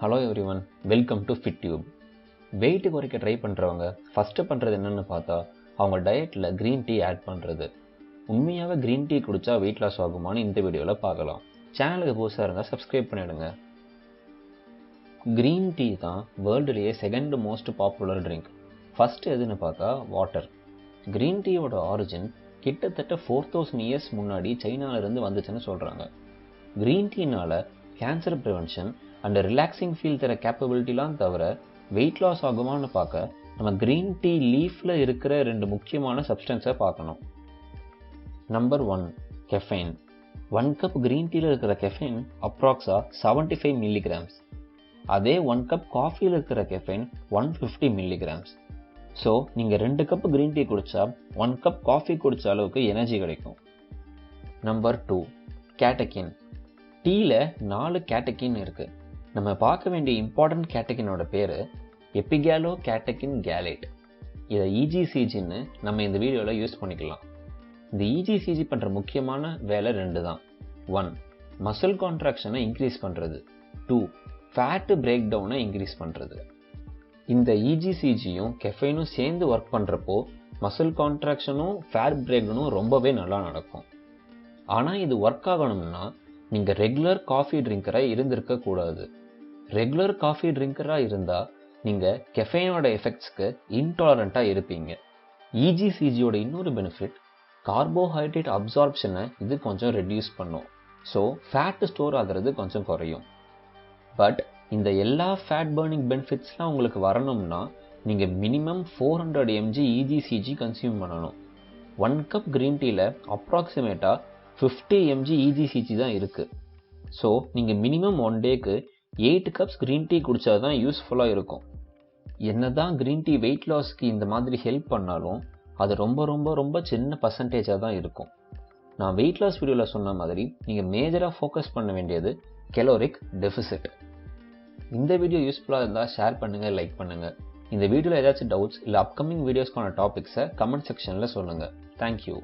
Hello everyone, welcome to FITUBE. Weight குறைக்க try பண்றவங்க first பண்றது என்னன்னு பார்த்தா அவங்க டயட்ல கிரீன் டீ ஆட் பண்றது. உண்மையாவே கிரீன் டீ குடிச்சா வெயிட் லாஸ் ஆகுமான்னு இந்த வீடியோல பார்க்கலாம். சேனலுக்கு புதுசா இருந்தா சப்ஸ்கிரைப் பண்ணிடுங்க. கிரீன் டீ தான் வேர்ல்டுலயே second most popular drink. First எதுன்னு பார்த்தா வாட்டர். கிரீன் டீயோட ஆரிஜின் கிட்டத்தட்ட 4000 இயர்ஸ் முன்னாடி சைனால இருந்து வந்துச்சுன்னு சொல்றாங்க. கிரீன் டீனால cancer prevention and relaxing feel தர கேப்பபிலிட்டிலாம் தவிர வெயிட் லாஸ் ஆகுமான்னு பார்க்க நம்ம கிரீன் டீ லீஃப்ல இருக்கிற 2 முக்கியமான சப்ஸ்டன்ஸை பார்க்கணும். Number 1, caffeine. 1 கப் கிரீன் டீல இருக்கிற கெஃபைன் அப்ராக்ஸா 75 மில்லிகிராம்ஸ். அதே 1 கப் காஃபியில் இருக்கிற கெஃபைன் 150 மில்லிகிராம்ஸ். ஸோ நீங்கள் 2 கப் கிரீன் டீ குடிச்சா 1 கப் காஃபி குடிச்ச அளவுக்கு எனர்ஜி கிடைக்கும். நம்பர் 2, கேட்டகின். டீல 4 கேட்டகின் இருக்கு. நம்ம பார்க்க வேண்டிய இம்பார்ட்டன்ட் கேட்டகினோட பேரு எபிகேலோ கேட்டகின் கேலேட். இதை இஜிசிஜின்னு நம்ம இந்த வீடியோவில் யூஸ் பண்ணிக்கலாம். இந்த இஜிசிஜி பண்ற முக்கியமான வேலை 2 தான். 1, மசில் கான்ட்ராக்ஷனை இன்க்ரீஸ் பண்றது. 2, ஃபேட் பிரேக் டவுனை இன்க்ரீஸ் பண்றது. இந்த இஜிசிஜியும் கெஃபைனும் சேர்ந்து ஒர்க் பண்றப்போ மசில் கான்ட்ராக்ஷனும் ஃபேட் பிரேக் டவுனும் ரொம்பவே நல்லா நடக்கும். ஆனா இது ஒர்க் ஆகணும்னா நீங்க ரெகுலர் காஃபி ட்ரிங்கரா இருந்திருக்க கூடாது. ரெகுலர் காஃபி ட்ரிங்கரா இருந்தா நீங்க கெஃபைனோட எஃபெக்ட்ஸ்க்கு இன்டாலரண்டா இருப்பீங்க. இஜிசிஜியோட இன்னொரு பெனிஃபிட் கார்போஹைட்ரேட் அப்சார்ப்ஷனை இது கொஞ்சம் ரெடியூஸ் பண்ணும். ஸோ ஃபேட் ஸ்டோர் ஆகிறது கொஞ்சம் குறையும். பட் இந்த எல்லா ஃபேட் பர்னிங் பெனிஃபிட்ஸ்லாம் உங்களுக்கு வரணும்னா நீங்க மினிமம் 400 mg இஜிசிஜி கன்சியூம் பண்ணணும். 1 கப் கிரீன் டீல அப்ராக்சிமேட்டா 50 mg இஜிசிஜி தான் இருக்கு. ஸோ நீங்கள் மினிமம் 1 டேக்கு 8 கப்ஸ் கிரீன் டீ குடிச்சா தான் யூஸ்ஃபுல்லாக இருக்கும். என்னதான் கிரீன் டீ வெயிட் லாஸ்க்கு இந்த மாதிரி ஹெல்ப் பண்ணாலும் அது ரொம்ப ரொம்ப ரொம்ப சின்ன பர்சன்டேஜாக தான் இருக்கும். நான் வெயிட் லாஸ் வீடியோவில் சொன்ன மாதிரி நீங்கள் மேஜராக ஃபோக்கஸ் பண்ண வேண்டியது கெலோரிக் டெஃபிசிட். இந்த வீடியோ யூஸ்ஃபுல்லாக இருந்தால் ஷேர் பண்ணுங்கள், லைக் பண்ணுங்கள். இந்த வீடியோவில் ஏதாச்சும் டவுட்ஸ் இல்லை அப்கமிங் வீடியோஸ்க்கான டாபிக்ஸை கமெண்ட் செக்ஷனில் சொல்லுங்கள். தேங்க்யூ.